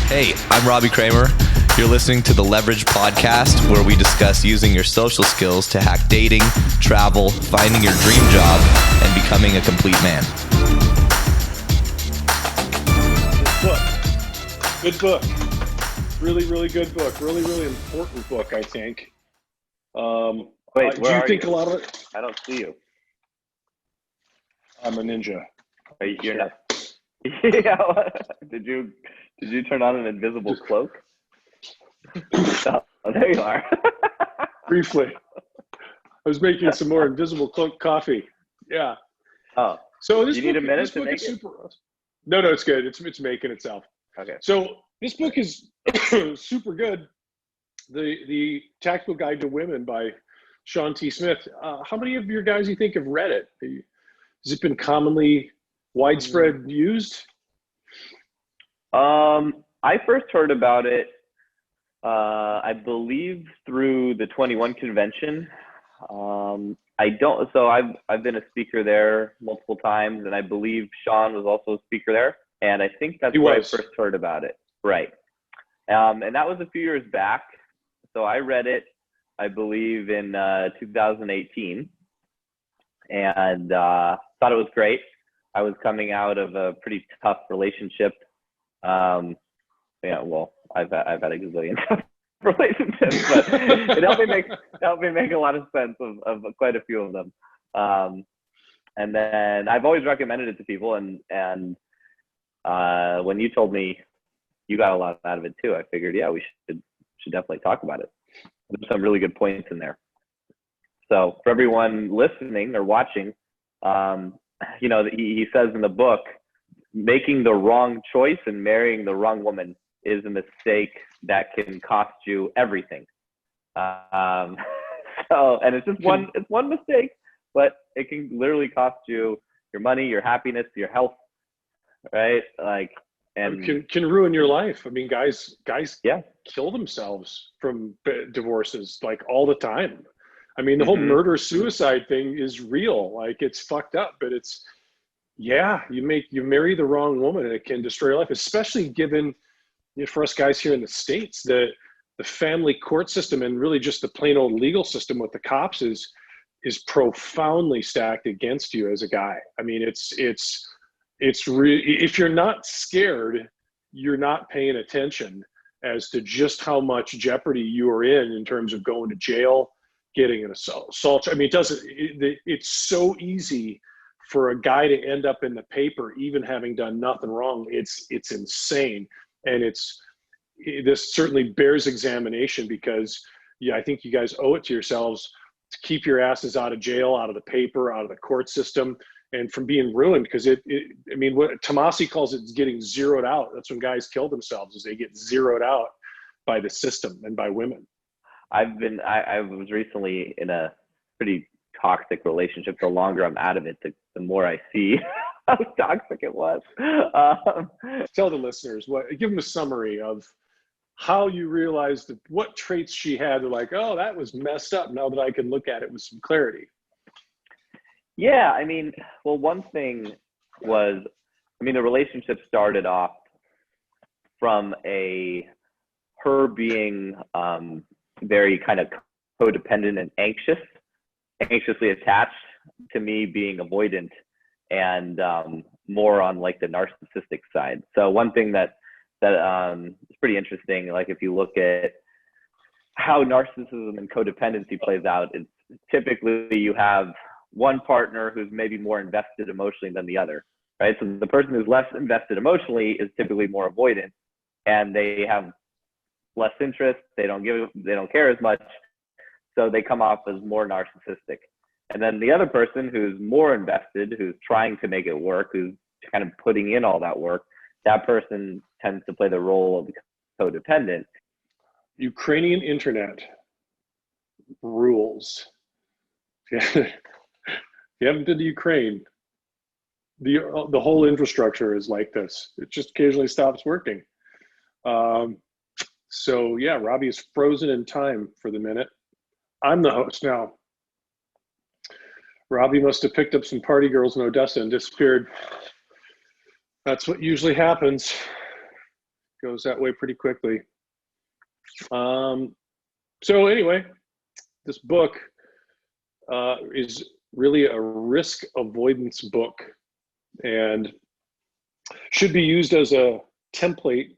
Hey, I'm Robbie Kramer. You're listening to the Leverage Podcast, where we discuss using your social skills to hack dating, travel, finding your dream job, and becoming a complete man. Good book. Really, really good book. Really, really important book, I think. Wait, do where you are think you? a lot of it? I don't see you. I'm a ninja. You're not. Yeah. Did you turn on an invisible cloak? Oh, there you are. Briefly. I was making some more invisible cloak coffee. Yeah. Oh, So this you need book, a minute this to book make is it? super. No, it's good. It's making itself. Okay. So this book is super good. The Tactical Guide to Women by Sean T. Smith. How many of your guys you think have read it? Has it been commonly widespread used? I first heard about it, I believe through the 21 convention. So I've been a speaker there multiple times, and I believe Sean was also a speaker there. And I think that's where I first heard about it. Right. And that was a few years back. So I read it, I believe, in 2018, and thought it was great. I was coming out of a pretty tough relationship. I've had a gazillion tough relationships, but it helped me make a lot of sense of quite a few of them. And then I've always recommended it to people, and when you told me you got a lot out of it too, I figured, yeah, we should definitely talk about it. There's some really good points in there. So for everyone listening or watching, he says in the book, making the wrong choice and marrying the wrong woman is a mistake that can cost you everything. And it's just one mistake, but it can literally cost you your money, your happiness, your health, right? And can ruin your life. I mean, guys yeah, kill themselves from divorces like all the time. I mean, the whole murder suicide thing is real. Like, it's fucked up, but you marry the wrong woman and it can destroy your life, especially given, for us guys here in the States, the family court system and really just the plain old legal system with the cops is profoundly stacked against you as a guy. I mean, it's really, if you're not scared, you're not paying attention as to just how much jeopardy you are in terms of going to jail, getting an assault. I mean, it's so easy for a guy to end up in the paper, even having done nothing wrong. It's insane. And this certainly bears examination, because I think you guys owe it to yourselves to keep your asses out of jail, out of the paper, out of the court system, and from being ruined. Because I mean, what Tomasi calls it is getting zeroed out. That's when guys kill themselves, is they get zeroed out by the system and by women. I was recently in a pretty toxic relationship. The longer I'm out of it, the more I see how toxic it was. Tell the listeners, give them a summary of how you realized what traits she had. They're like, oh, that was messed up. Now that I can look at it with some clarity. Yeah, I mean, well, one thing was, the relationship started off from her being very kind of codependent and anxiously attached, to me being avoidant and more on like the narcissistic side. So one thing that is pretty interesting, like if you look at how narcissism and codependency plays out, it's typically you have one partner who's maybe more invested emotionally than the other, right? So the person who's less invested emotionally is typically more avoidant, and they have less interest. They don't care as much. So they come off as more narcissistic. And then the other person who's more invested, who's trying to make it work, who's kind of putting in all that work, that person tends to play the role of the codependent. Ukrainian internet rules. If you haven't been to Ukraine, the whole infrastructure is like this. It just occasionally stops working. So yeah, Robbie is frozen in time for the minute. I'm the host now. Robbie must have picked up some party girls in Odessa and disappeared. That's what usually happens. Goes that way pretty quickly. So anyway, this book is really a risk avoidance book and should be used as a template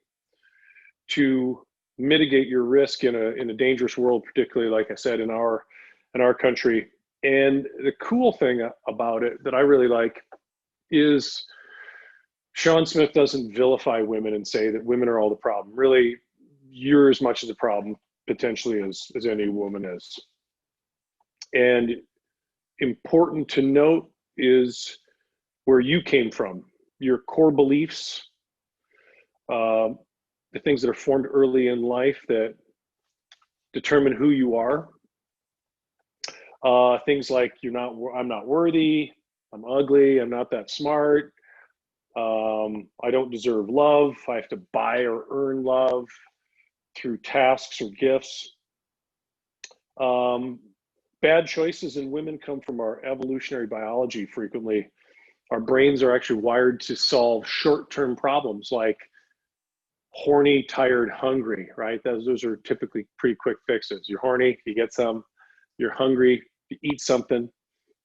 to mitigate your risk in a dangerous world, particularly, like I said, in our country. And the cool thing about it that I really like is Sean Smith doesn't vilify women and say that women are all the problem. Really, you're as much as a problem potentially as any woman is. And important to note is where you came from, your core beliefs, the things that are formed early in life that determine who you are. Things like I'm not worthy, I'm ugly, I'm not that smart, I don't deserve love, I have to buy or earn love through tasks or gifts. Bad choices in women come from our evolutionary biology frequently. Our brains are actually wired to solve short-term problems like horny, tired, hungry, right? Those are typically pretty quick fixes. You're horny, you get some. You're hungry, you eat something.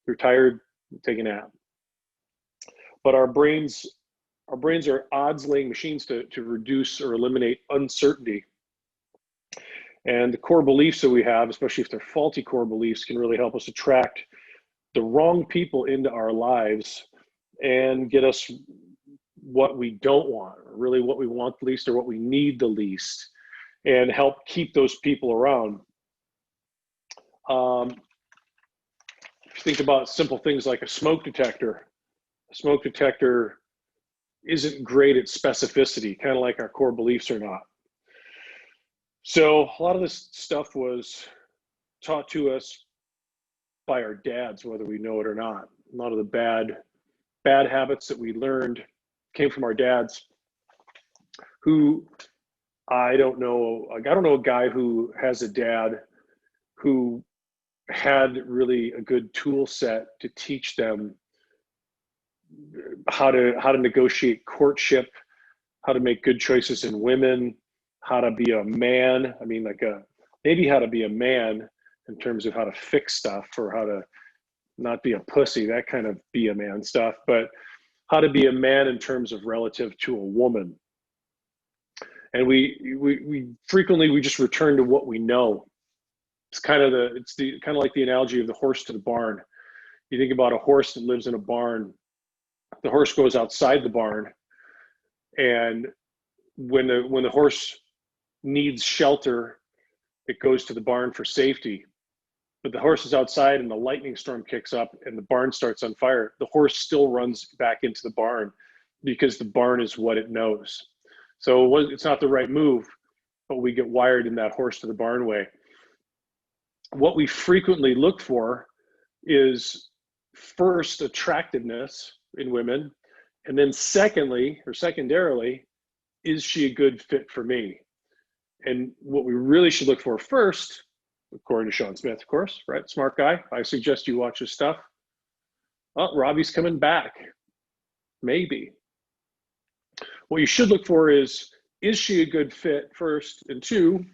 You're tired, you take a nap. But our brains are odds-laying machines to reduce or eliminate uncertainty. And the core beliefs that we have, especially if they're faulty core beliefs, can really help us attract the wrong people into our lives and get us what we don't want, or really what we want the least or what we need the least, and help keep those people around. If you think about simple things like a smoke detector isn't great at specificity, kind of like our core beliefs are not. So a lot of this stuff was taught to us by our dads, whether we know it or not. A lot of the bad habits that we learned came from our dads, who I don't know a guy who has a dad who had really a good tool set to teach them how to negotiate courtship, how to make good choices in women, how to be a man. I mean, maybe how to be a man in terms of how to fix stuff or how to not be a pussy, that kind of be a man stuff, but how to be a man in terms of relative to a woman. And we frequently just return to what we know. It's kind of like the analogy of the horse to the barn. You think about a horse that lives in a barn. The horse goes outside the barn, and when the horse needs shelter, it goes to the barn for safety. But the horse is outside and the lightning storm kicks up and the barn starts on fire. The horse still runs back into the barn because the barn is what it knows. So it's not the right move, but we get wired in that horse to the barn way. What we frequently look for is first attractiveness in women, and then secondarily, is she a good fit for me? And what we really should look for first, according to Sean Smith, of course, right? Smart guy. I suggest you watch his stuff. Oh, Robbie's coming back. Maybe. What you should look for is she a good fit first? And two,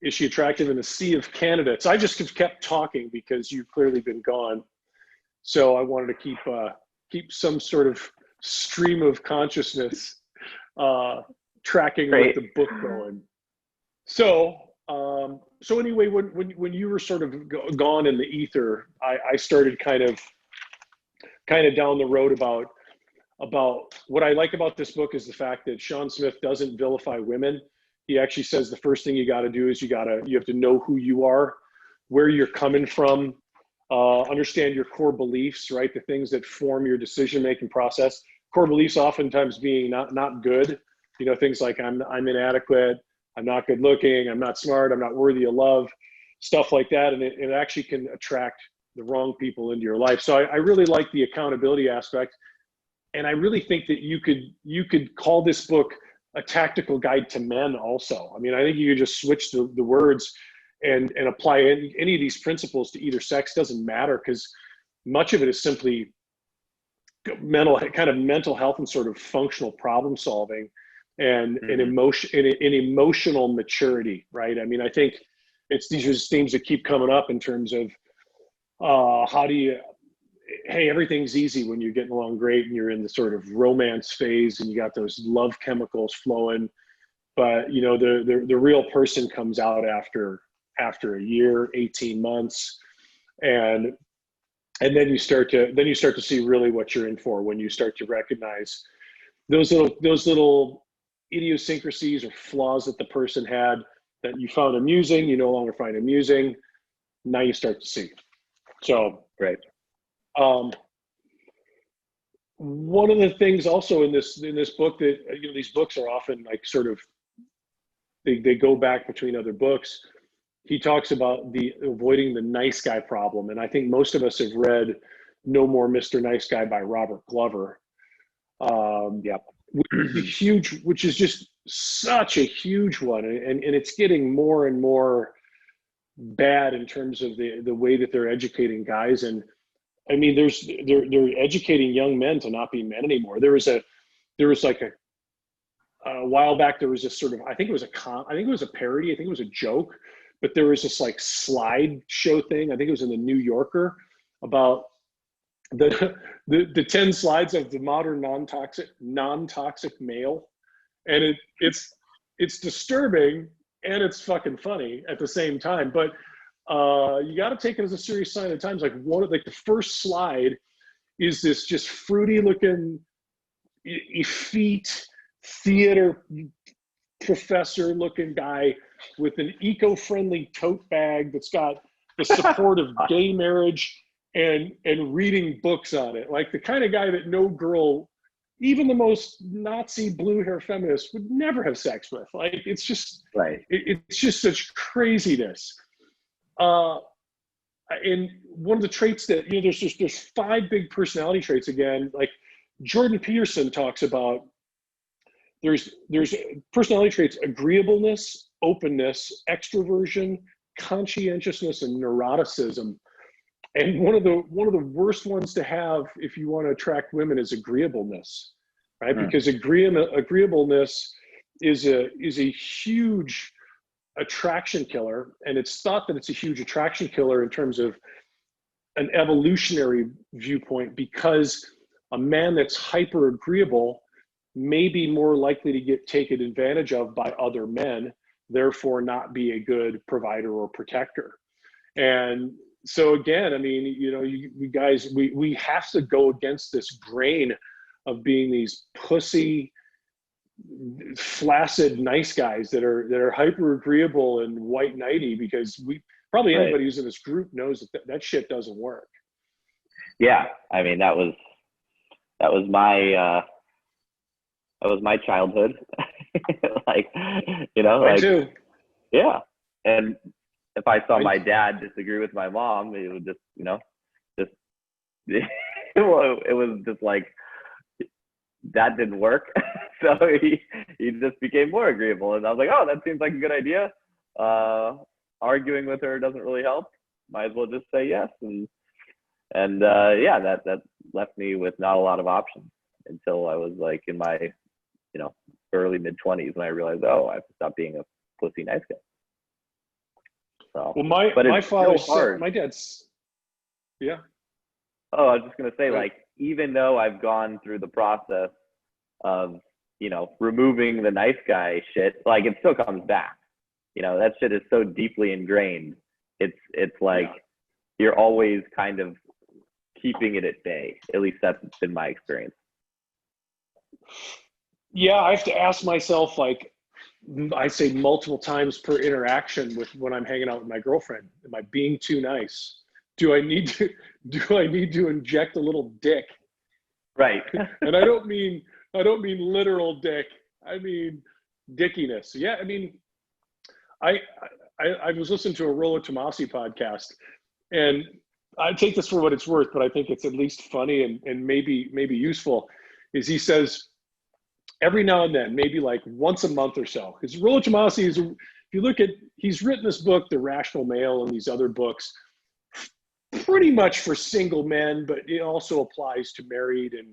is she attractive in a sea of candidates? I just kept talking because you've clearly been gone. So I wanted to keep some sort of stream of consciousness tracking with the book going. So anyway, when you were sort of gone in the ether, I started kind of down the road about what I like about this book is the fact that Sean Smith doesn't vilify women. He actually says the first thing you got to do is you have to know who you are, where you're coming from, understand your core beliefs, right? The things that form your decision-making process. Core beliefs oftentimes being not good, things like I'm inadequate, I'm not good looking, I'm not smart, I'm not worthy of love, stuff like that. And it actually can attract the wrong people into your life. So I really like the accountability aspect. And I really think that you could call this book a tactical guide to men also. I mean, I think you could just switch the words and apply any of these principles to either sex. Doesn't matter, because much of it is simply mental health and sort of functional problem solving. and Mhm. in emotional maturity, right? I mean, I think these are themes that keep coming up in terms of how do you, hey, everything's easy when you're getting along great and you're in the sort of romance phase and you got those love chemicals flowing, but you know, the real person comes out after a year, 18 months, and then you start to see really what you're in for when you start to recognize those little idiosyncrasies or flaws that the person had that you found amusing, you no longer find amusing. Now you start to see. So, Right. One of the things also in this book that, you know, these books are often like sort of, they go back between other books. He talks about the avoiding the nice guy problem. And I think most of us have read No More Mr. Nice Guy by Robert Glover. Yep. Which is just such a huge one. And it's getting more and more bad in terms of the way that they're educating guys. And I mean, they're educating young men to not be men anymore. There was like a while back, there was this sort of, I think it was a parody. I think it was a joke, but there was this like slide show thing. I think it was in the New Yorker about the 10 slides of the modern non-toxic male. And it's disturbing and it's fucking funny at the same time. But you got to take it as a serious sign of the times. Like the first slide is this just fruity looking, effete theater professor looking guy with an eco-friendly tote bag that's got the support of gay marriage and reading books on it. Like the kind of guy that no girl, even the most Nazi blue hair feminist, would never have sex with. Like it's just Right. It's just such craziness. And one of the traits that, you know, there's 5 big personality traits. Again, like Jordan Peterson talks about, there's personality traits: agreeableness, openness, extroversion, conscientiousness, and neuroticism. And one of the worst ones to have if you want to attract women is agreeableness, right? Because agreeableness is a huge attraction killer, and it's thought that it's a huge attraction killer in terms of an evolutionary viewpoint, because a man that's hyper agreeable may be more likely to get taken advantage of by other men, therefore not be a good provider or protector. And so again, I mean, you know, you guys, we have to go against this grain of being these pussy, flaccid, nice guys that are hyper agreeable and white knighty, because probably anybody who's in this group knows that shit doesn't work. Yeah, I mean that was my childhood. Like, you know, Mine like too. Yeah, and if I saw my dad disagree with my mom, it would just, you know, it was just like that didn't work. So he just became more agreeable, and I was like, oh, that seems like a good idea. Arguing with her doesn't really help. Might as well just say yes, and yeah, that left me with not a lot of options until I was like in my, you know, early mid-20s when I realized, oh, I have to stop being a pussy nice guy. So, well, my father said, my dad's, yeah. Oh, I was just gonna say, like, even though I've gone through the process of, you know, removing the nice guy shit, like it still comes back. You know, that shit is so deeply ingrained. It's like you're always kind of keeping it at bay. At least that's been my experience. Yeah, I have to ask myself, like, I say multiple times per interaction when I'm hanging out with my girlfriend, am I being too nice? Do I need to inject a little dick? Right. And I don't mean literal dick. I mean dickiness. Yeah, I mean, I was listening to a Rollo Tomasi podcast, and I take this for what it's worth, but I think it's at least funny and maybe useful. Is he says every now and then, maybe like once a month or so, because Rollo Tomasi is, if you look at, he's written this book, The Rational Male, and these other books, pretty much for single men, but it also applies to married and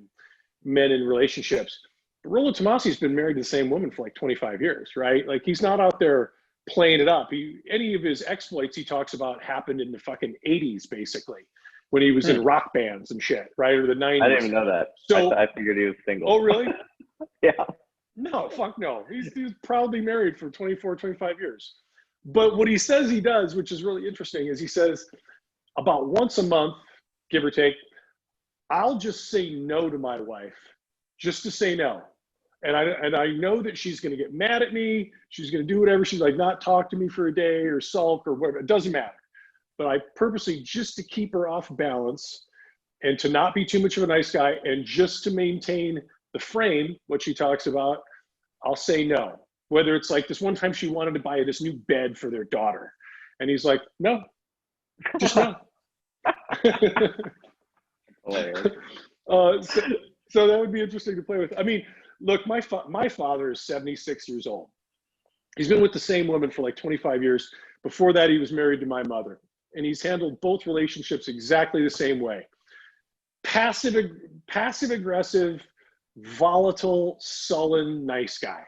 men in relationships. Rollo Tomasi's been married to the same woman for like 25 years, right? Like he's not out there playing it up. Any of his exploits he talks about happened in the fucking 80s, basically, when he was in rock bands and shit, right? Or the 90s. I didn't even know that. So I figured he was single. Oh, really? Yeah. No, fuck no. He's proudly married for 24, 25 years. But what he says he does, which is really interesting, is he says about once a month, give or take, I'll just say no to my wife, just to say no. And I know that she's going to get mad at me. She's going to do whatever. She's like, not talk to me for a day or sulk or whatever. It doesn't matter. But I purposely, just to keep her off balance and to not be too much of a nice guy and just to maintain the frame, what she talks about, I'll say no. Whether it's like this one time she wanted to buy this new bed for their daughter. And he's like, no, just no. So that would be interesting to play with. I mean, look, my father is 76 years old. He's been with the same woman for like 25 years. Before that, he was married to my mother. And he's handled both relationships exactly the same way. Passive aggressive, volatile, sullen, nice guy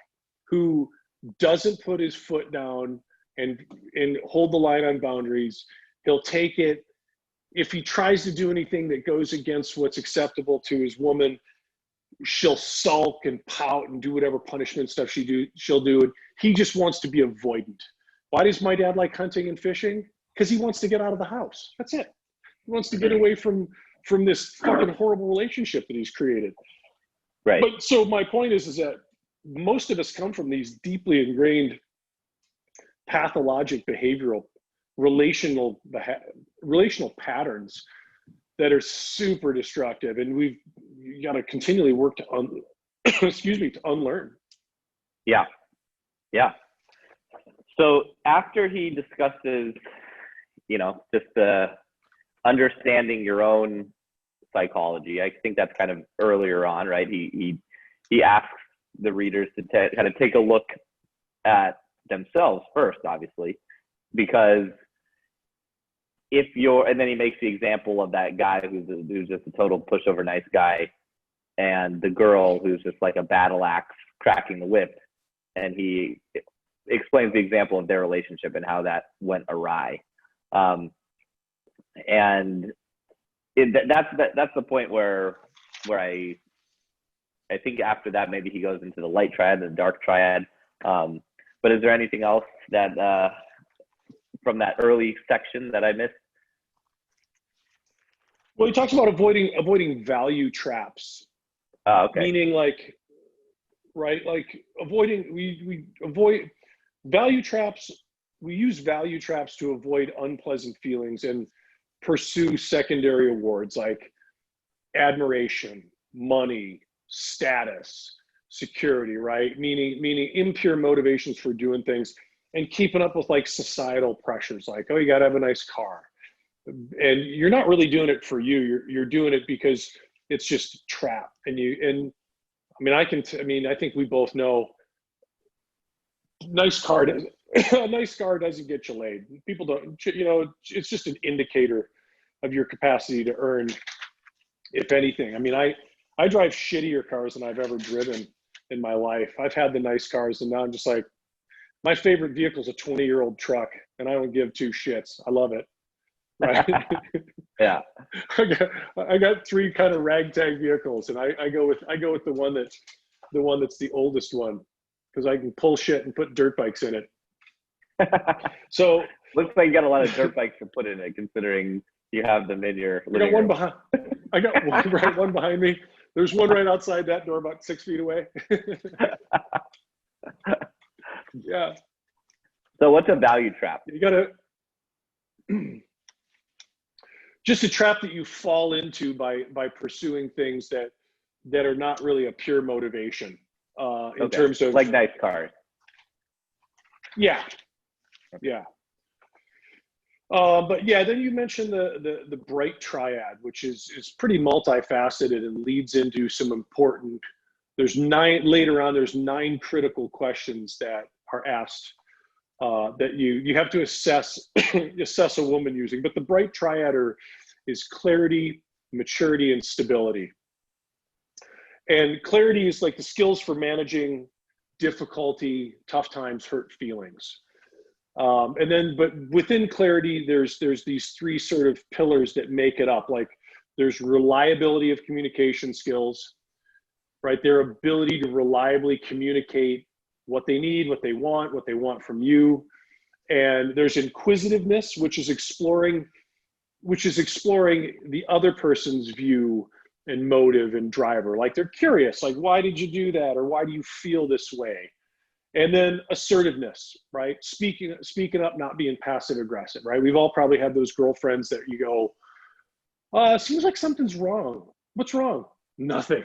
who doesn't put his foot down and hold the line on boundaries. He'll take it. If he tries to do anything that goes against what's acceptable to his woman, she'll sulk and pout and do whatever punishment stuff she'll do. And he just wants to be avoidant. Why does my dad like hunting and fishing? Because he wants to get out of the house. That's it. He wants to get away from this fucking horrible relationship that he's created. Right. But so my point is that most of us come from these deeply ingrained pathologic behavioral relational patterns that are super destructive, and we've got to continually work to unlearn. Yeah. So after he discusses, just understanding your own psychology, I think that's kind of earlier on, right? He asks the readers to kind of take a look at themselves first, obviously, because and then he makes the example of that guy who's just a total pushover nice guy, and the girl who's just like a battle axe cracking the whip, and he explains the example of their relationship and how that went awry, and that's the point where I think after that maybe he goes into the light triad and the dark triad. But is there anything else that from that early section that I missed? Well, he talks about avoiding value traps. Okay. Meaning like we avoid value traps. We use value traps to avoid unpleasant feelings and pursue secondary awards like admiration, money, status, security, right? Meaning impure motivations for doing things and keeping up with like societal pressures, like, oh, you got to have a nice car. And you're not really doing it for you. You're doing it because it's just a trap. I think we both know a nice car doesn't get you laid. People don't, it's just an indicator of your capacity to earn, if anything. I mean, I drive shittier cars than I've ever driven in my life. I've had the nice cars, and now I'm just like, my favorite vehicle is a 20-year-old truck, and I don't give two shits. I love it. Right? Yeah. I got three kind of ragtag vehicles, and I go with the one that's the oldest one, because I can pull shit and put dirt bikes in it. So looks like you got a lot of dirt bikes to put in it, considering you have them in your living room. I got one behind me. There's one right outside that door, about 6 feet away. Yeah. So what's a value trap? You gotta just a trap that you fall into by pursuing things that are not really a pure motivation. In terms of like nice cars. Yeah. But yeah, then you mentioned the bright triad, which is pretty multifaceted and leads into some important. There's nine critical questions that are asked that you have to assess a woman using. But the bright triad is clarity, maturity, and stability. And clarity is like the skills for managing difficulty, tough times, hurt feelings. And then, but within clarity, there's these three sort of pillars that make it up. Like there's reliability of communication skills, right? Their ability to reliably communicate what they need, what they want from you. And there's inquisitiveness, which is exploring the other person's view and motive and driver. Like they're curious, like, why did you do that? Or why do you feel this way? And then assertiveness, right? Speaking up, not being passive aggressive, right? We've all probably had those girlfriends that you go, it seems like something's wrong. What's wrong? Nothing.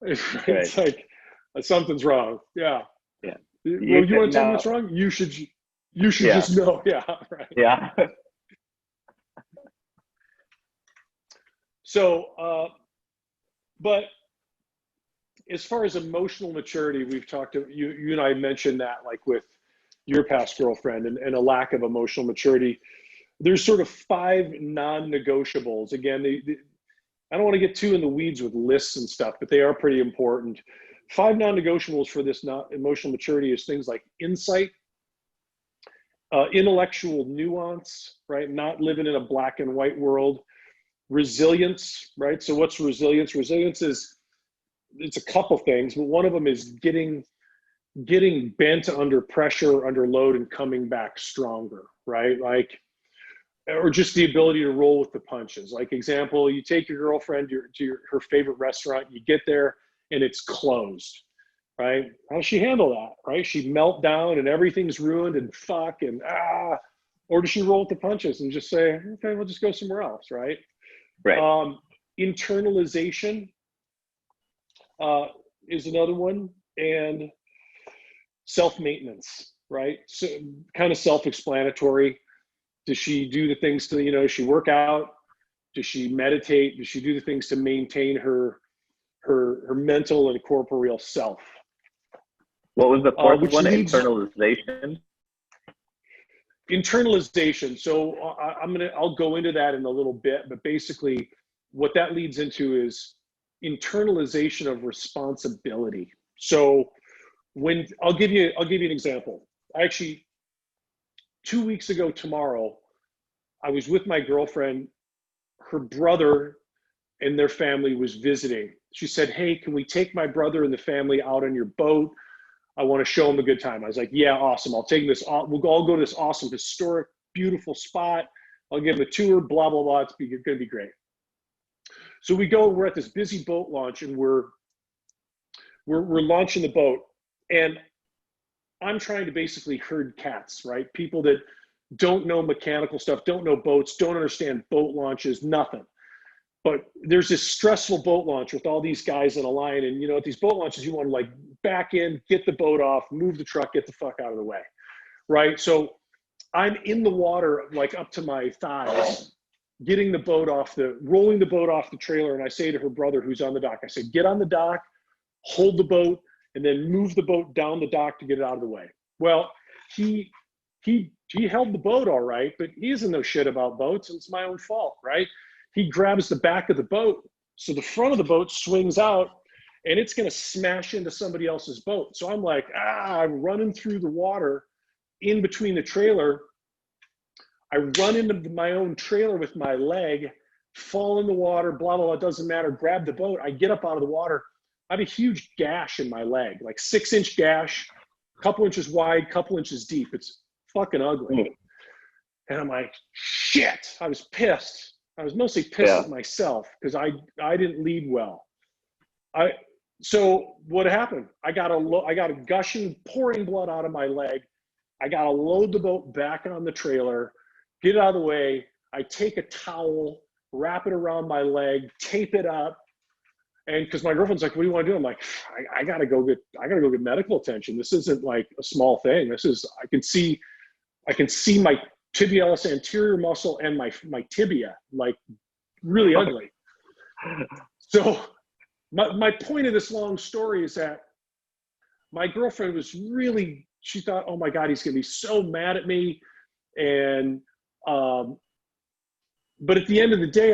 It's like, something's wrong. Yeah. Yeah. Well, you want to tell me what's wrong? You should just know. Yeah. Right. Yeah. So, but as far as emotional maturity, we've talked to you and I mentioned that, like with your past girlfriend and a lack of emotional maturity. There's sort of 5 non-negotiables. Again, I don't want to get too in the weeds with lists and stuff, but they are pretty important. 5 non-negotiables for this not emotional maturity is things like insight, intellectual nuance, right? Not living in a black and white world. Resilience, right? So what's resilience? Resilience is, it's a couple things, but one of them is getting bent under pressure, under load, and coming back stronger, right? Like, or just the ability to roll with the punches. Like example, you take your girlfriend to her favorite restaurant, you get there and it's closed, right? How does she handle that, right? She melt down and everything's ruined and fuck and or does she roll with the punches and just say, okay, we'll just go somewhere else, right? Right. Internalization is another one, and self-maintenance, right? So kind of self-explanatory. Does she do the things to, does she work out? Does she meditate? Does she do the things to maintain her mental and corporeal self? What was the fourth one? Leads, internalization? Internalization. So I'll go into that in a little bit, but basically what that leads into is internalization of responsibility. So when I'll give you an example. Actually, 2 weeks ago tomorrow, I was with my girlfriend. Her brother and their family was visiting. She said, hey, can we take my brother and the family out on your boat? I want to show them a good time. I was like, yeah, awesome. I'll take this. We'll all go to this awesome, historic, beautiful spot. I'll give them a tour, blah, blah, blah. It's going to be great. So we go, we're at this busy boat launch and we're launching the boat. And I'm trying to basically herd cats, right? People that don't know mechanical stuff, don't know boats, don't understand boat launches, nothing. But there's this stressful boat launch with all these guys in a line. And at these boat launches, you want to like back in, get the boat off, move the truck, get the fuck out of the way, right? So I'm in the water, like up to my thighs, rolling the boat off the trailer. And I say to her brother who's on the dock, I say, get on the dock, hold the boat, and then move the boat down the dock to get it out of the way. Well, he held the boat all right, but he doesn't know shit about boats, and it's my own fault, right? He grabs the back of the boat, so the front of the boat swings out, and it's gonna smash into somebody else's boat. So I'm like, I'm running through the water in between the trailer. I run into my own trailer with my leg, fall in the water, blah, blah, blah, it doesn't matter, grab the boat. I get up out of the water. I have a huge gash in my leg, like 6-inch gash, couple inches wide, couple inches deep. It's fucking ugly. And I'm like, shit, I was pissed. I was mostly pissed at myself because I didn't lead well. So what happened? I got a gushing, pouring blood out of my leg. I got to load the boat back on the trailer, get it out of the way. I take a towel, wrap it around my leg, tape it up. And because my girlfriend's like, what do you want to do? I'm like, I gotta go get medical attention. This isn't like a small thing. This is, I can see my tibialis anterior muscle and my tibia, like really ugly. So my point of this long story is that my girlfriend was really, she thought, oh my God, he's gonna be so mad at me. And But at the end of the day,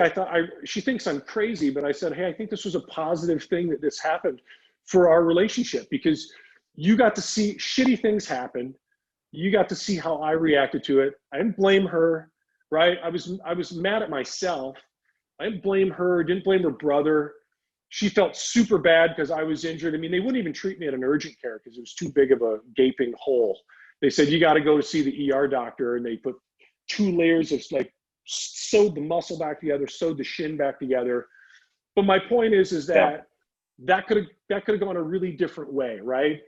she thinks I'm crazy, but I said, hey, I think this was a positive thing that this happened for our relationship, because you got to see shitty things happen. You got to see how I reacted to it. I didn't blame her, right? I was mad at myself. I didn't blame her, didn't blame her brother. She felt super bad because I was injured. I mean, they wouldn't even treat me at an urgent care because it was too big of a gaping hole. They said, you got to go to see the ER doctor. And they put 2 layers of, like, sewed the muscle back together, sewed the shin back together. But my point is that could have gone a really different way, right?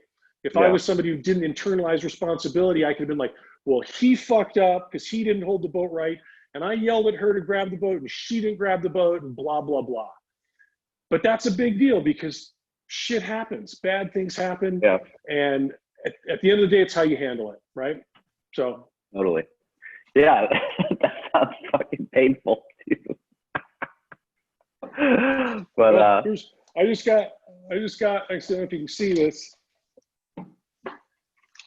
If I was somebody who didn't internalize responsibility, I could have been like, well, he fucked up because he didn't hold the boat right. And I yelled at her to grab the boat and she didn't grab the boat and blah, blah, blah. But that's a big deal because shit happens. Bad things happen. Yeah. And at the end of the day, it's how you handle it, right? So. Totally. Yeah, that sounds fucking painful too. But I just got, I don't know if you can see this.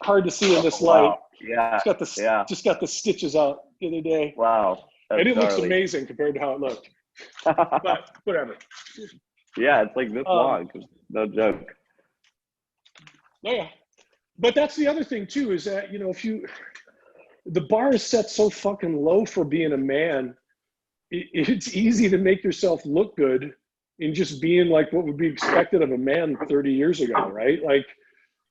Hard to see in this light. Wow. Yeah. Just got the stitches out the other day. Wow. And it looks amazing compared to how it looked. But whatever. Yeah, it's like this long. No joke. Oh yeah. But that's the other thing too, is that, the bar is set so fucking low for being a man. It's easy to make yourself look good in just being like what would be expected of a man 30 years ago, right? Like,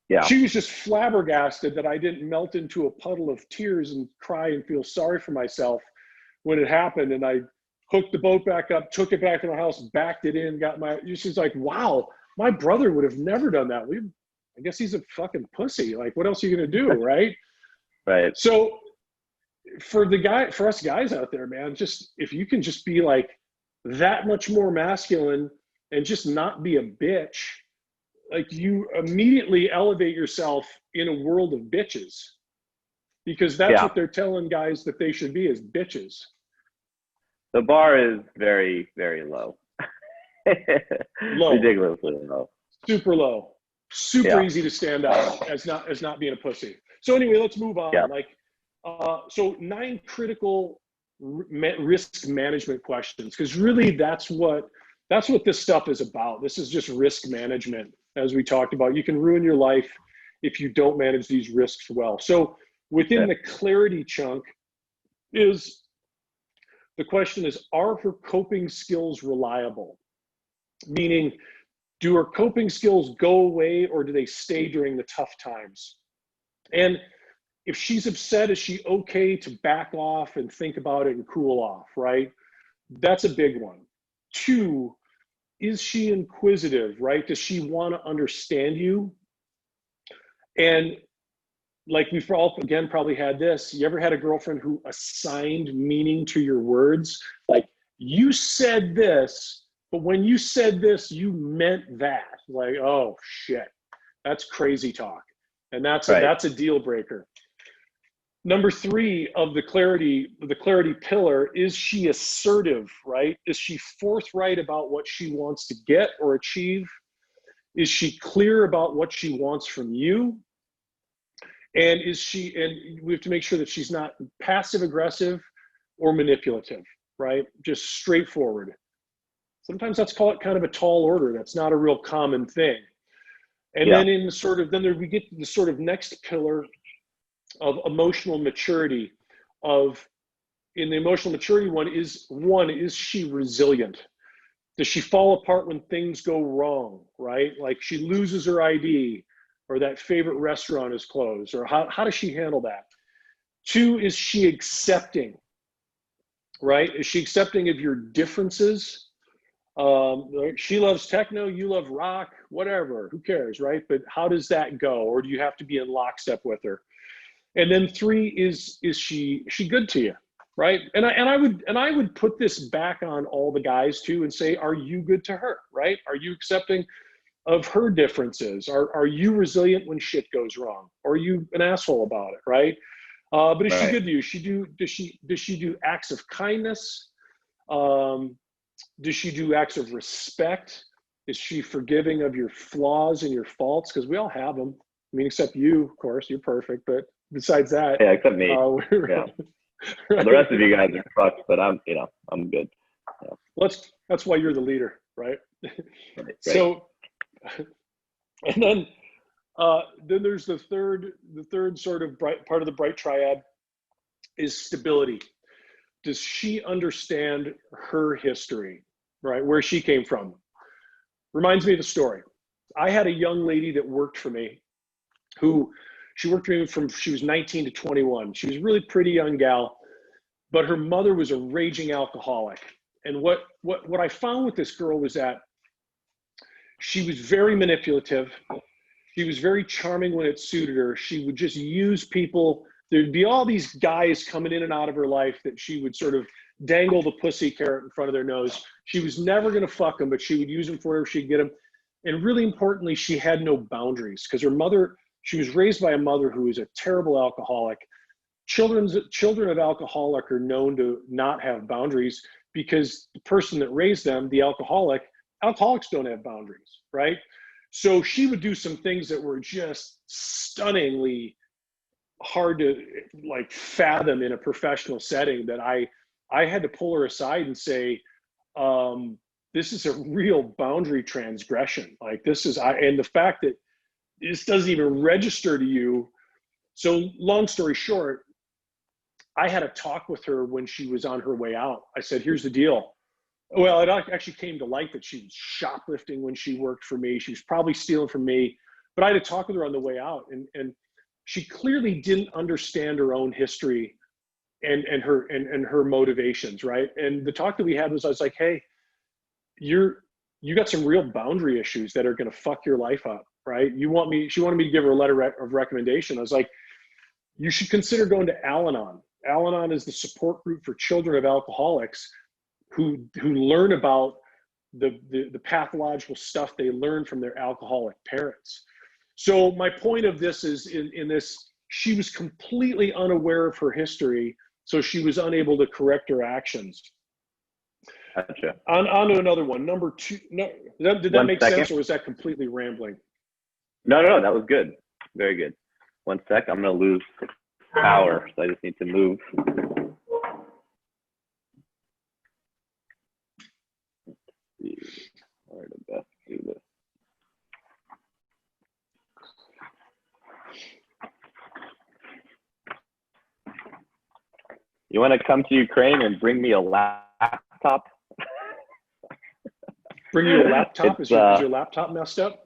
yeah. She was just flabbergasted that I didn't melt into a puddle of tears and cry and feel sorry for myself when it happened. And I hooked the boat back up, took it back to the house, backed it in, she's like, wow, my brother would have never done that. I guess he's a fucking pussy. Like, what else are you going to do? Right. Right. So for us guys out there, man, just, if you can just be like that much more masculine and just not be a bitch, like, you immediately elevate yourself in a world of bitches, because that's what they're telling guys that they should be, as bitches. The bar is very, very low. Ridiculously low. Super low. Super easy to stand out as not being a pussy. So anyway, let's move on. Yeah. So 9 critical risk management questions, because really that's what this stuff is about. This is just risk management. As we talked about, you can ruin your life if you don't manage these risks well. So within the clarity chunk is, the question is, are her coping skills reliable? Meaning, do her coping skills go away or do they stay during the tough times? And if she's upset, is she okay to back off and think about it and cool off, right? That's a big one. 2, is she inquisitive, right? Does she want to understand you? And like, we've all, again, probably had this. You ever had a girlfriend who assigned meaning to your words? Like, you said this, but when you said this, you meant that. Like, oh shit, that's crazy talk. And that's a deal breaker. Number 3 of the clarity pillar, is she assertive, right? Is she forthright about what she wants to get or achieve? Is she clear about what she wants from you? And and we have to make sure that she's not passive aggressive or manipulative, right? Just straightforward. Sometimes that's called kind of a tall order. That's not a real common thing. And then we get to the sort of next pillar of emotional maturity. In the emotional maturity one, is she resilient? Does she fall apart when things go wrong, right? Like, she loses her ID, or that favorite restaurant is closed, or how does she handle that? 2, is she accepting, right? Is she accepting of your differences? She loves techno, you love rock, whatever, who cares, right? But how does that go? Or do you have to be in lockstep with her? And then 3, is she good to you, right? And I would put this back on all the guys too, and say, are you good to her, right? Are you accepting of her differences? Are you resilient when shit goes wrong? Or are you an asshole about it, right? But is she good to you? Does she do acts of kindness? Does she do acts of respect? Is she forgiving of your flaws and your faults? Because we all have them. I mean, except you, of course, you're perfect. But besides that, except me. Well, the rest of you guys are fucked, but I'm good. That's why you're the leader, right? Right. So, and then there's the third sort of part of the bright triad is stability. Does she understand her history, right? Where she came from? Reminds me of a story. I had a young lady that worked for me she worked for me from she was 19 to 21. She was a really pretty young gal, but her mother was a raging alcoholic. And what I found with this girl was that she was very manipulative. She was very charming when it suited her. She would just use people. There'd be all these guys coming in and out of her life that she would sort of dangle the pussy carrot in front of their nose. She was never going to fuck them, but she would use them for whatever she could get them. And really importantly, she had no boundaries because she was raised by a mother who was a terrible alcoholic. Children of alcoholic are known to not have boundaries because the person that raised them, the alcoholics don't have boundaries, right? So she would do some things that were just stunningly hard to like fathom in a professional setting that I had to pull her aside and say, this is a real boundary transgression. Like and the fact that this doesn't even register to you. So long story short, I had a talk with her when she was on her way out. I said, here's the deal. Well, it actually came to light that she was shoplifting when she worked for me. She was probably stealing from me, but I had to talk with her on the way out. And she clearly didn't understand her own history and her motivations, right? And the talk that we had was, I was like, hey, you got some real boundary issues that are going to fuck your life up, right? She wanted me to give her a letter of recommendation. I was like, you should consider going to Al-Anon. Al-Anon is the support group for children of alcoholics who learn about the pathological stuff they learn from their alcoholic parents. So my point of this is in this, she was completely unaware of her history, so she was unable to correct her actions. Gotcha. On to another one. Number two. No, did that make sense, or was that completely rambling? No, that was good. Very good. 1 sec. I'm going to lose power, so I just need to move. Let's see where to best do this. You want to come to Ukraine and bring me a laptop? Bring you a laptop? Is your laptop messed up?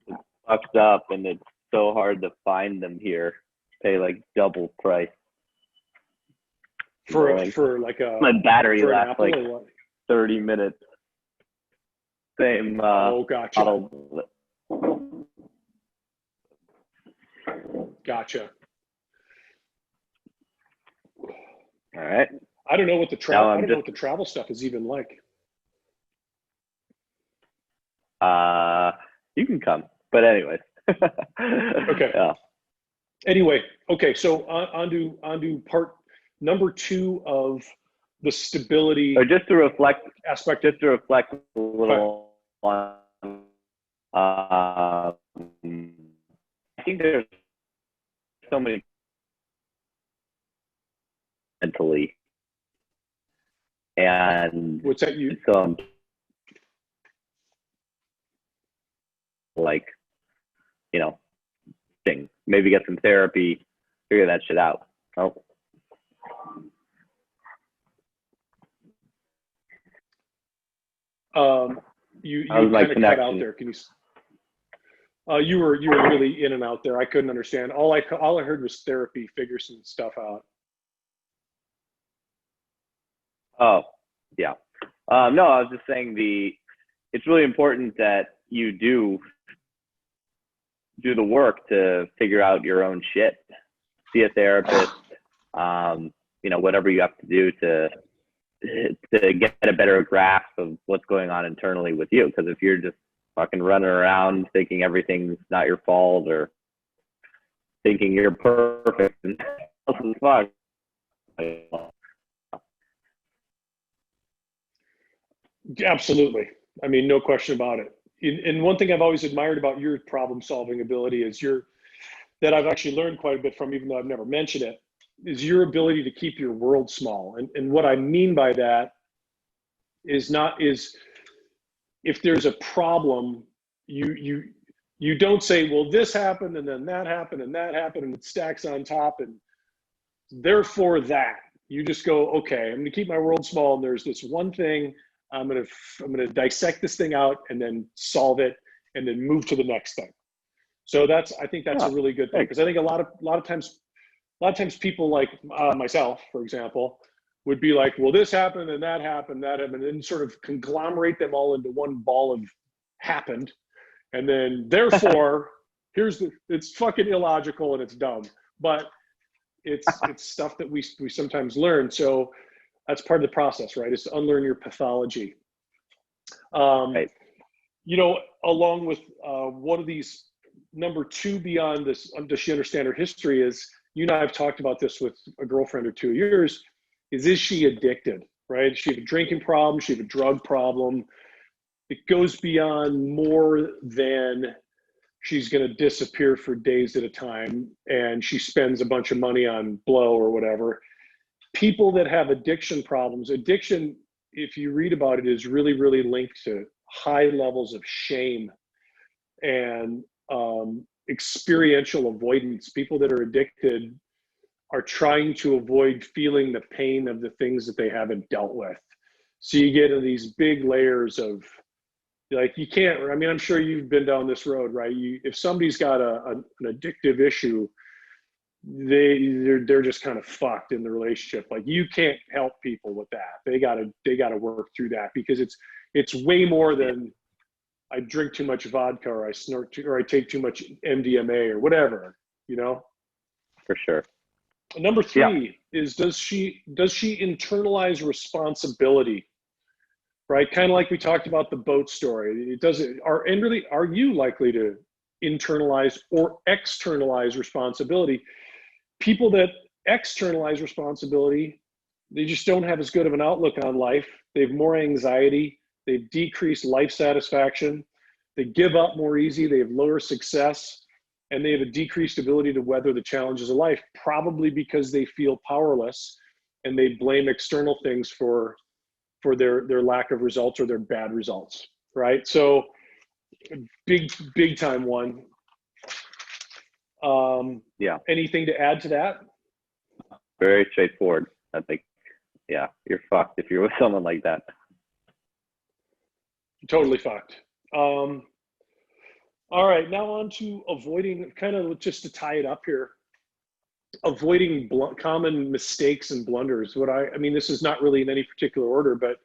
It's fucked up, and it's so hard to find them here. Pay like double price. For like a my battery for lasts like 30 minutes. Same gotcha. model. Gotcha. All right. I don't know what the travel stuff is even like. You can come, but anyways. Okay. Yeah. Anyway, okay. So on to part number 2 of the stability. Or just to reflect aspect. Just to reflect a little on. I think there's so many mentally, and What's that you? So like, thing. Maybe get some therapy, figure that shit out. Oh. You How's my kind of cut out connection? there. Can you? You were really in and out there. I couldn't understand. All I heard was therapy, figure some stuff out. Oh, yeah. No, I was just saying it's really important that you do the work to figure out your own shit. See a therapist, whatever you have to do to get a better grasp of what's going on internally with you. Because if you're just fucking running around thinking everything's not your fault or thinking you're perfect and fuck. Absolutely. I mean, no question about it. And one thing I've always admired about your problem-solving ability is that I've actually learned quite a bit from, even though I've never mentioned it, your ability to keep your world small. And what I mean by that is if there's a problem, you don't say, well, this happened and then that happened and that happened and it stacks on top and therefore that. You just go, okay, I'm going to keep my world small and there's this one thing. I'm going to dissect this thing out and then solve it and then move to the next thing. So I think that's a really good thing, because I think a lot of times people like myself, for example, would be like, well, this happened and that happened, and then sort of conglomerate them all into one ball of happened. And then therefore, it's fucking illogical and it's dumb, but it's stuff that we sometimes learn. So that's part of the process, right? Is to unlearn your pathology. Right. You know, along with one of these, number two beyond this, does she understand her history, is, you and I have talked about this with a girlfriend or two of yours, is she addicted, right? Does she have a drinking problem? Does she have a drug problem? It goes beyond more than she's going to disappear for days at a time and she spends a bunch of money on blow or whatever. People that have addiction problems, addiction, if you read about it, is really, really linked to high levels of shame and experiential avoidance. People that are addicted are trying to avoid feeling the pain of the things that they haven't dealt with. So you get into these big layers of, like, you can't, I mean, I'm sure you've been down this road, right? If somebody's got an addictive issue, they're just kind of fucked in the relationship. Like, you can't help people with that. They gotta work through that, because it's way more than I drink too much vodka or I snort or I take too much MDMA or whatever, you know? For sure. Number three is, does she internalize responsibility? Right? Kind of like we talked about the boat story. Are you likely to internalize or externalize responsibility? People that externalize responsibility, they just don't have as good of an outlook on life. They have more anxiety. They've decreased life satisfaction. They give up more easy. They have lower success, and they have a decreased ability to weather the challenges of life, probably because they feel powerless and they blame external things for their lack of results or their bad results, right? So big time one. Anything to add to that? Very straightforward. I think, yeah, you're fucked if you're with someone like that. Totally fucked. All right, now on to avoiding, kind of just to tie it up here, avoiding common mistakes and blunders. I mean, this is not really in any particular order, but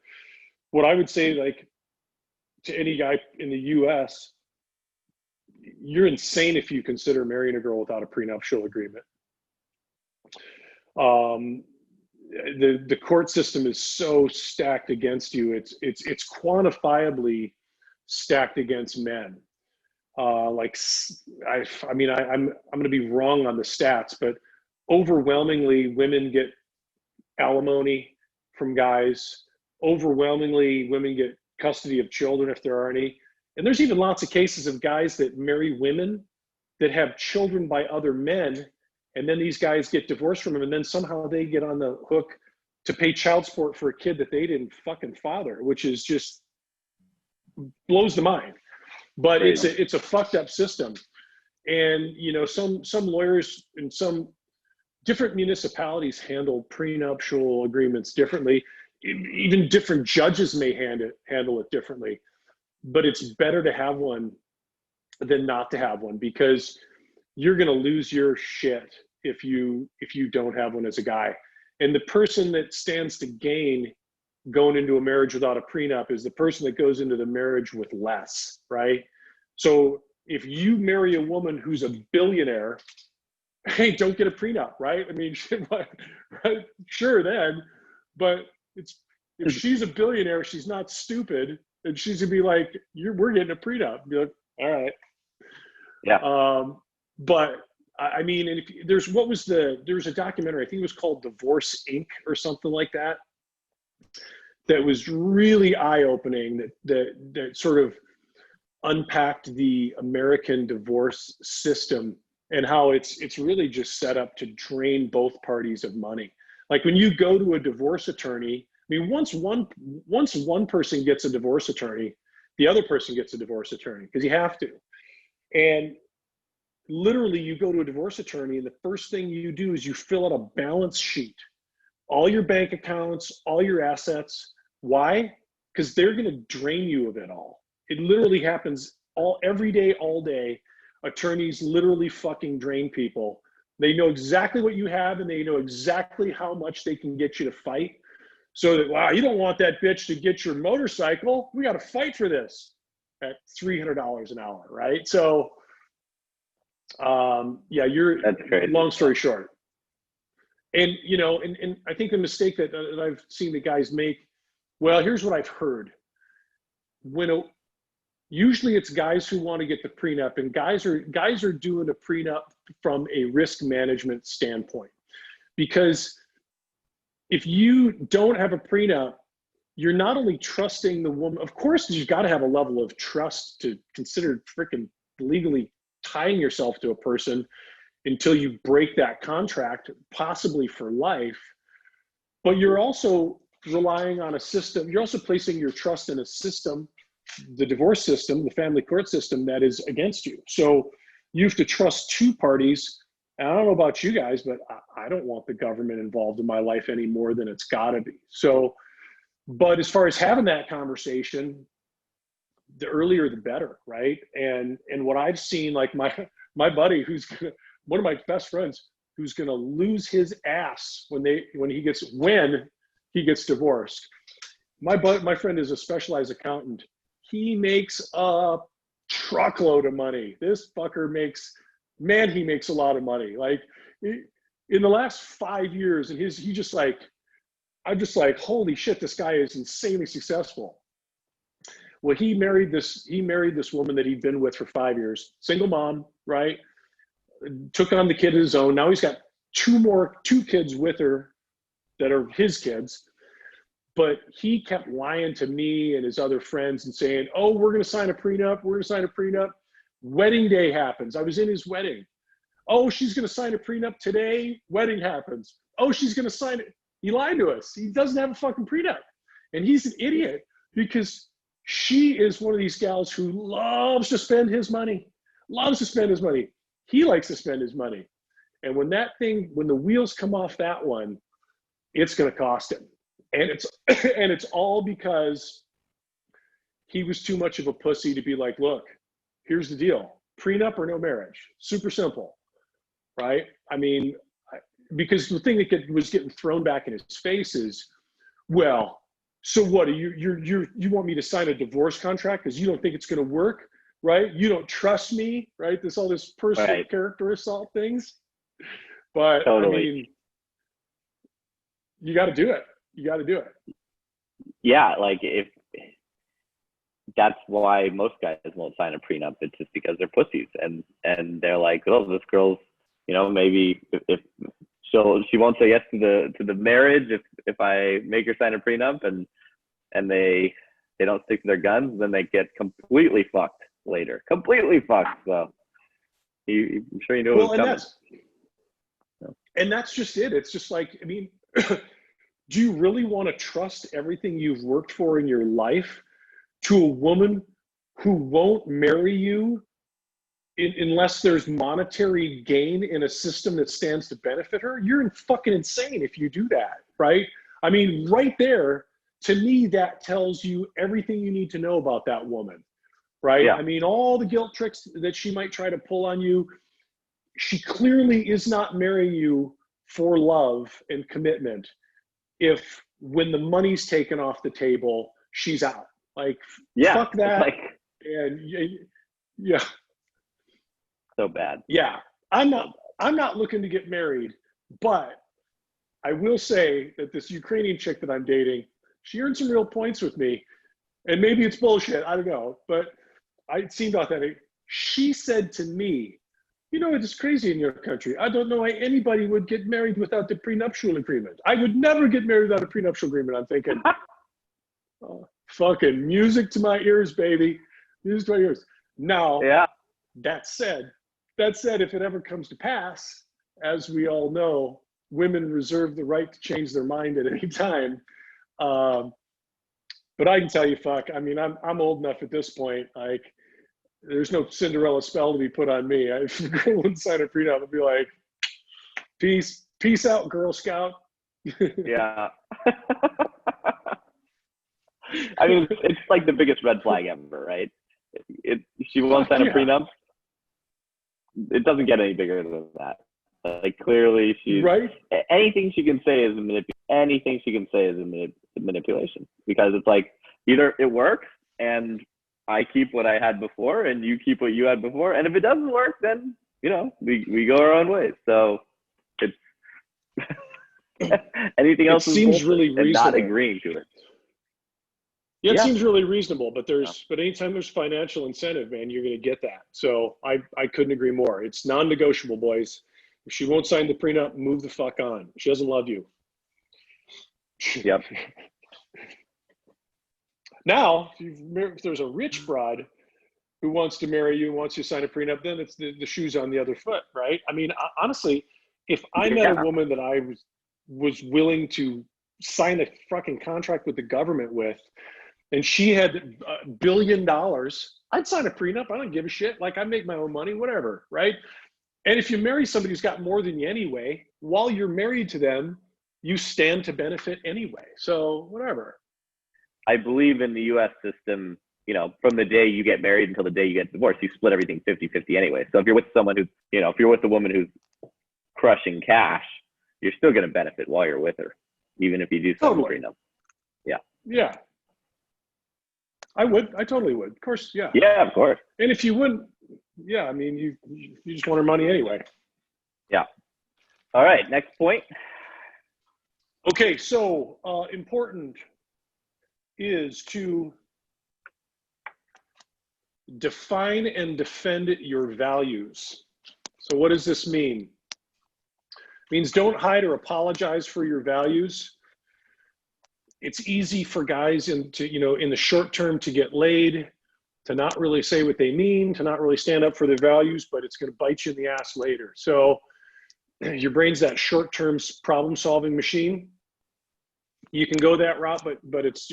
what I would say, like, to any guy in the US, you're insane if you consider marrying a girl without a prenuptial agreement. The court system is so stacked against you. It's quantifiably stacked against men. I'm going to be wrong on the stats, but overwhelmingly women get alimony from guys. Overwhelmingly women get custody of children if there are any. And there's even lots of cases of guys that marry women that have children by other men, and then these guys get divorced from them, and then somehow they get on the hook to pay child support for a kid that they didn't fucking father, which is just blows the mind. But it's a fucked up system. And, you know, some lawyers in some different municipalities handle prenuptial agreements differently. Even different judges may handle it differently. But it's better to have one than not to have one, because you're going to lose your shit if you don't have one as a guy. And the person that stands to gain going into a marriage without a prenup is the person that goes into the marriage with less, right? So if you marry a woman who's a billionaire, hey, don't get a prenup, right? I mean, right? Sure then, but if she's a billionaire, she's not stupid, and she's gonna be like, we're getting a prenup. Be like, all right. Yeah. But I mean, and there's a documentary, I think it was called Divorce Inc. or something like that, that was really eye-opening, that sort of unpacked the American divorce system and how it's really just set up to drain both parties of money. Like when you go to a divorce attorney, I mean, once one person gets a divorce attorney, the other person gets a divorce attorney because you have to. And literally you go to a divorce attorney and the first thing you do is you fill out a balance sheet, all your bank accounts, all your assets. Why? Because they're going to drain you of it all. It literally happens every day, all day. Attorneys literally fucking drain people. They know exactly what you have and they know exactly how much they can get you to fight. So that, wow, you don't want that bitch to get your motorcycle. We got to fight for this at $300 an hour, right? So, yeah, That's crazy. Long story short. And, you know, and I think the mistake that I've seen the guys make, well, here's what I've heard. Usually it's guys who want to get the prenup, and guys are doing a prenup from a risk management standpoint. Because if you don't have a prenup, you're not only trusting the woman, of course, you've got to have a level of trust to consider freaking legally tying yourself to a person until you break that contract, possibly for life. But you're also relying on a system. You're also placing your trust in a system, the divorce system, the family court system, that is against you. So you have to trust two parties. And I don't know about you guys, but I don't want the government involved in my life any more than it's got to be. So, but as far as having that conversation, the earlier the better, right? And what I've seen, like my buddy, one of my best friends, who's gonna lose his ass when he gets divorced. My friend is a specialized accountant. He makes a truckload of money. This fucker makes a lot of money. Like in the last 5 years, and I'm just like, holy shit, this guy is insanely successful. Well, he married this woman that he'd been with for 5 years, single mom, right? Took on the kid of his own. Now he's got two kids with her that are his kids. But he kept lying to me and his other friends and saying, oh, we're going to sign a prenup. We're going to sign a prenup. Wedding day happens. I was in his wedding. Oh, she's going to sign a prenup today. Wedding happens. Oh, she's going to sign it. He lied to us. He doesn't have a fucking prenup. And he's an idiot because she is one of these gals who loves to spend his money. He likes to spend his money. And when the wheels come off that one, it's going to cost him. And it's all because he was too much of a pussy to be like, look, here's the deal. Prenup or no marriage. Super simple, right? I mean, because the thing that was getting thrown back in his face is, well, so what, you want me to sign a divorce contract because you don't think it's going to work, right? You don't trust me, right? All this personal character assault things. But totally. I mean, you got to do it. Yeah, like that's why most guys won't sign a prenup. It's just because they're pussies, and they're like, oh, this girl's, you know, maybe if she won't say yes to the marriage if I make her sign a prenup, and they don't stick to their guns, then they get completely fucked later. Completely fucked. So I'm sure you know what's coming. And that's just it. It's just like, I mean, do you really want to trust everything you've worked for in your life to a woman who won't marry you unless there's monetary gain in a system that stands to benefit her? You're fucking insane if you do that, right? I mean, right there, to me, that tells you everything you need to know about that woman, right? Yeah. I mean, all the guilt tricks that she might try to pull on you, she clearly is not marrying you for love and commitment. If when the money's taken off the table, she's out. Like, yeah, fuck that. And yeah. So bad. Yeah. I'm not looking to get married, but I will say that this Ukrainian chick that I'm dating, she earned some real points with me. And maybe it's bullshit, I don't know, but it seemed authentic. She said to me, you know, it's crazy in your country. I don't know why anybody would get married without the prenuptial agreement. I would never get married without a prenuptial agreement. I'm thinking, fucking music to my ears, baby. Music to my ears. Now, yeah. That said, that said, if it ever comes to pass, as we all know, women reserve the right to change their mind at any time. But I can tell you, fuck. I mean, I'm old enough at this point. Like, there's no Cinderella spell to be put on me. If a girl wouldn't sign a prenup, I'd be like, peace out, Girl Scout. Yeah. I mean, it's like the biggest red flag ever, right? She won't sign a prenup. It doesn't get any bigger than that. Like, clearly, she's right. Anything she can say is a manipulation, because it's like, either it works and I keep what I had before and you keep what you had before, and if it doesn't work, then we go our own ways. So it's anything else seems really reasonable. Not agreeing to it. Yeah, it seems really reasonable, but anytime there's financial incentive, man, you're going to get that. So I couldn't agree more. It's non-negotiable, boys. If she won't sign the prenup, move the fuck on. She doesn't love you. Yep. Now, if there's a rich broad who wants to marry you and wants you to sign a prenup, then it's the shoe's on the other foot, right? I mean, honestly, if I met a woman that I was willing to sign a fucking contract with the government with, and she had $1 billion, I'd sign a prenup. I don't give a shit. Like, I make my own money, whatever, right? And if you marry somebody who's got more than you anyway, while you're married to them, you stand to benefit anyway. So whatever. I believe in the U.S. system, from the day you get married until the day you get divorced, you split everything 50-50 anyway. So if you're with someone who's, if you're with a woman who's crushing cash, you're still going to benefit while you're with her, even if you do sign a prenup. Yeah. Yeah. I totally would. Of course. Yeah. Yeah, of course. And if you wouldn't, yeah, I mean, you just want her money anyway. Yeah. All right. Next point. Okay. So important is to define and defend your values. So what does this mean? It means don't hide or apologize for your values. It's easy for guys in the short term to get laid, to not really say what they mean, to not really stand up for their values, but it's going to bite you in the ass later. So your brain's that short-term problem-solving machine. You can go that route, but it's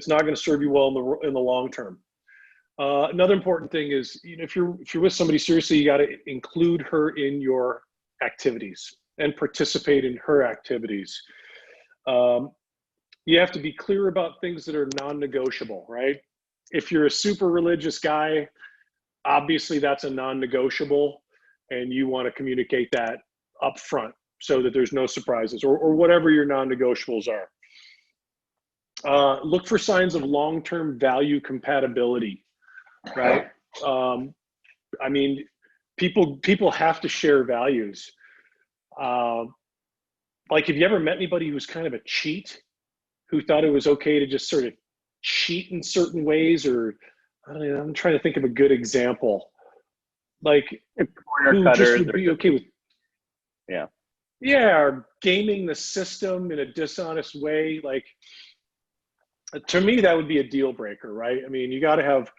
not going to serve you well in the long term. Another important thing is, if you're with somebody seriously, you got to include her in your activities and participate in her activities. You have to be clear about things that are non-negotiable, right? If you're a super religious guy, obviously that's a non-negotiable, and you want to communicate that up front so that there's no surprises, or whatever your non-negotiables are. Look for signs of long-term value compatibility, right? I mean, people have to share values. Like, have you ever met anybody who's kind of a cheat, who thought it was okay to just sort of cheat in certain ways? Or I don't know, I'm trying to think of a good example. Like, who just would be okay with, or gaming the system in a dishonest way. Like, to me, that would be a deal breaker, right? I mean, you got to have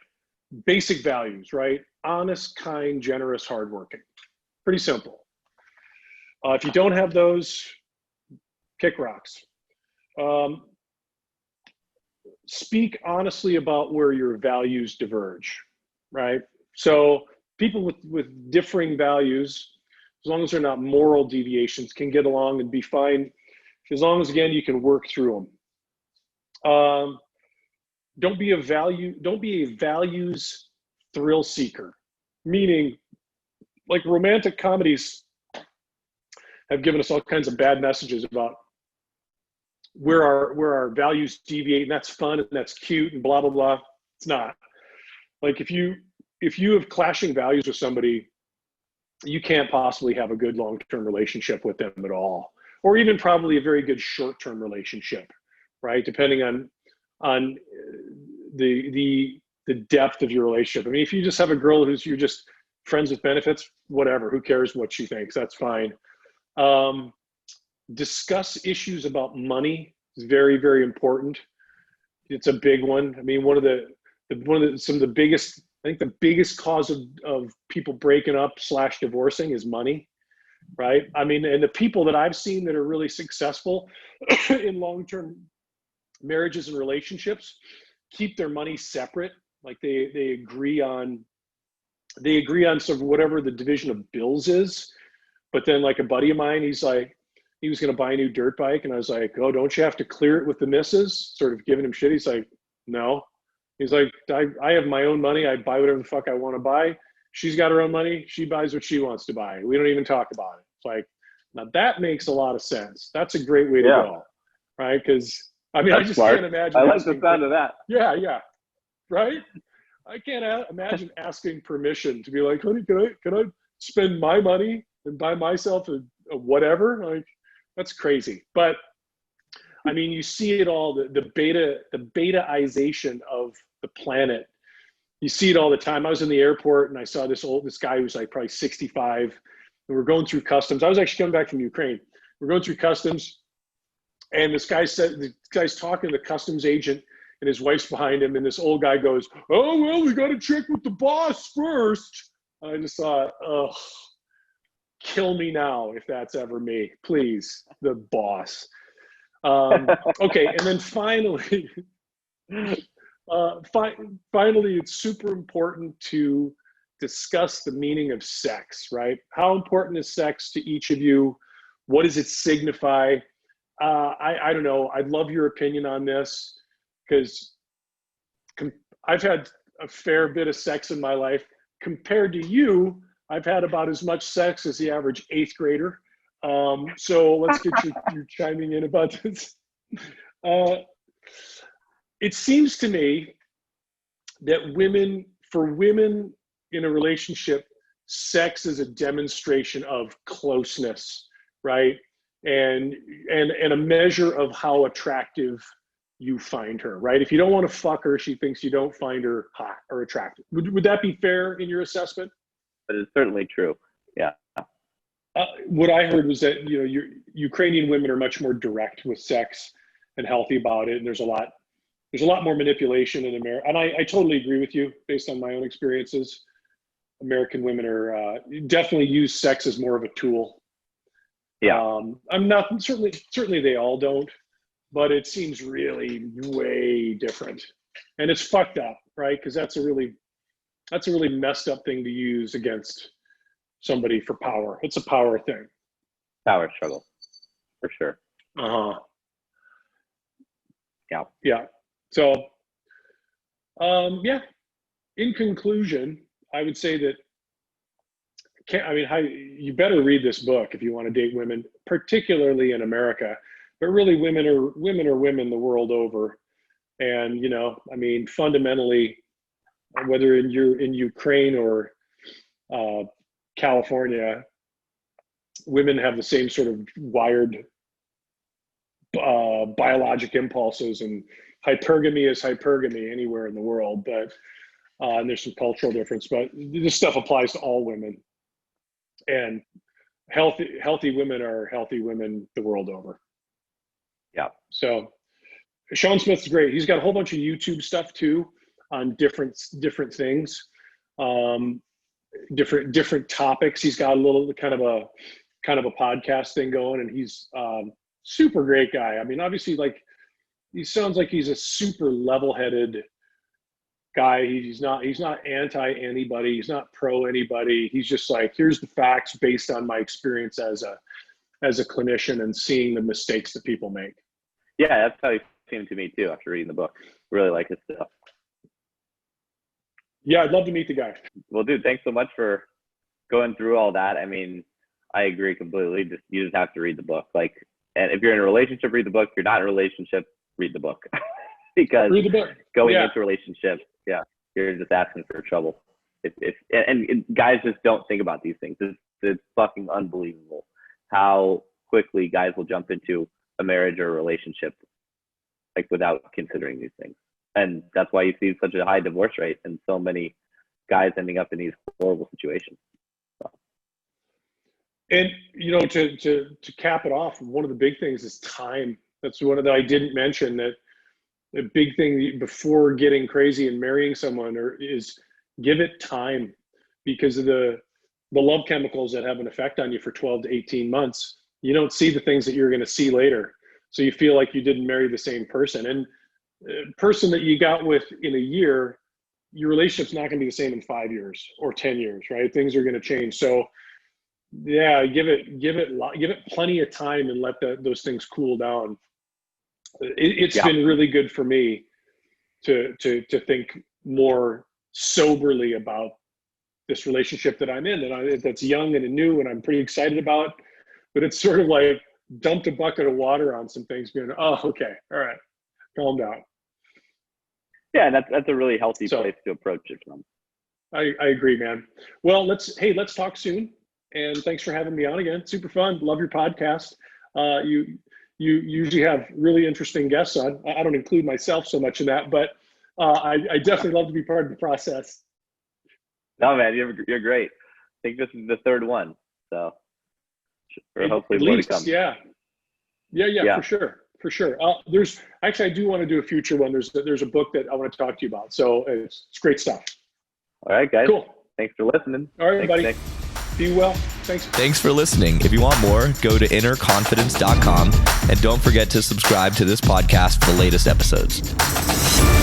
basic values, right? Honest, kind, generous, hardworking. Pretty simple. If you don't have those, kick rocks. Speak honestly about where your values diverge, right? So people with differing values, as long as they're not moral deviations, can get along and be fine, as long as, again, you can work through them. Don't be a values thrill seeker, meaning, like, romantic comedies have given us all kinds of bad messages about where our values deviate, and that's fun and that's cute and blah blah blah. It's not. Like, if you have clashing values with somebody, you can't possibly have a good long-term relationship with them at all, or even probably a very good short-term relationship, right? Depending on the depth of your relationship. I mean, if you just have a girl you're just friends with benefits, whatever, who cares what she thinks? That's fine. Discuss issues about money is very, very important. It's a big one. I mean, some of the biggest I think the biggest cause of people breaking up / divorcing is money, right? I mean, and the people that I've seen that are really successful in long-term marriages and relationships keep their money separate. Like they agree on sort of whatever the division of bills is. But then like a buddy of mine, he's like, he was going to buy a new dirt bike. And I was like, oh, don't you have to clear it with the missus? Sort of giving him shit. He's like, no. He's like, I have my own money. I buy whatever the fuck I want to buy. She's got her own money. She buys what she wants to buy. We don't even talk about it. It's like, now that makes a lot of sense. That's a great way to go. Right. Because I mean, I just can't imagine. I like the sound of that. Yeah. Yeah. Right. I can't imagine asking permission to be like, honey, can I spend my money and buy myself a whatever? Like, that's crazy. But I mean, you see it all, the betaization of the planet. You see it all the time. I was in the airport and I saw this guy who was like probably 65, and we're going through customs. I was actually coming back from Ukraine. We're going through customs, and the guy's talking to the customs agent, and his wife's behind him, and this old guy goes, oh, well, we got to check with the boss first. I just thought, oh, kill me now if that's ever me. Please, the boss. Okay, and then finally, finally, it's super important to discuss the meaning of sex, right? How important is sex to each of you? What does it signify? I don't know. I'd love your opinion on this, because I've had a fair bit of sex in my life. Compared to you, I've had about as much sex as the average 8th grader. So let's get you chiming in about this. It seems to me that for women in a relationship, sex is a demonstration of closeness, right? And a measure of how attractive you find her, right? If you don't want to fuck her, she thinks you don't find her hot or attractive. Would that be fair in your assessment? That is certainly true. Yeah. What I heard was that, you know, Ukrainian women are much more direct with sex and healthy about it, and there's a lot more manipulation in America. And I totally agree with you based on my own experiences. American women are definitely use sex as more of a tool. Yeah. I'm not certainly they all don't, but it seems really way different, and it's fucked up, right? Because that's a really messed up thing to use against somebody for power. It's a power thing. Power struggle, for sure. Yeah. Yeah. So, yeah. In conclusion, I would say that you better read this book if you want to date women, particularly in America. But really, women are women the world over, and you know, I mean, fundamentally, whether you're in Ukraine or California, women have the same sort of wired biologic impulses, and hypergamy is hypergamy anywhere in the world. But and there's some cultural difference, but this stuff applies to all women. And healthy women are healthy women the world over. Yeah. So Sean Smith's great. He's got a whole bunch of YouTube stuff too on different things, different topics. He's got a little kind of a podcast thing going, and he's super great guy. I mean, obviously, like, he sounds like he's a super level-headed guy. He's not anti anybody. He's not pro anybody. He's just like, here's the facts based on my experience as a clinician and seeing the mistakes that people make. Yeah, that's how he seemed to me too after reading the book. Really like his stuff. Yeah, I'd love to meet the guy. Well, dude, thanks so much for going through all that. I mean, I agree completely. You just have to read the book. Like, and if you're in a relationship, read the book. If you're not in a relationship, read the book. Because read the book. Going into relationships, you're just asking for trouble. And guys just don't think about these things. It's fucking unbelievable how quickly guys will jump into a marriage or a relationship, like, without considering these things. And that's why you see such a high divorce rate and so many guys ending up in these horrible situations. So. And, you know, to cap it off, one of the big things is time. That's one of that I didn't mention, that the big thing before getting crazy and marrying someone is give it time, because of the love chemicals that have an effect on you for 12 to 18 months. You don't see the things that you're going to see later. So you feel like you didn't marry the same person. And person that you got with in a year, your relationship's not going to be the same in 5 years or 10 years, right? Things are going to change. So yeah, give it plenty of time and let those things cool down. It's been really good for me to think more soberly about this relationship that I'm in, and that's young and new, and I'm pretty excited about. But it's sort of like dumped a bucket of water on some things, being, oh, okay, all right, calm down. Yeah, that's a really healthy place to approach it from. I agree, man. Well, let's talk soon. And thanks for having me on again. Super fun. Love your podcast. You usually have really interesting guests on. I don't include myself so much in that, but I definitely love to be part of the process. No, man, you're great. I think this is the third one, so hopefully at more least, to come. Yeah, for sure. I do want to do a future one. There's a book that I want to talk to you about. So it's great stuff. All right, guys. Cool. Thanks for listening. All right, buddy. Nick. Be well. Thanks. Thanks for listening. If you want more, go to innerconfidence.com and don't forget to subscribe to this podcast for the latest episodes.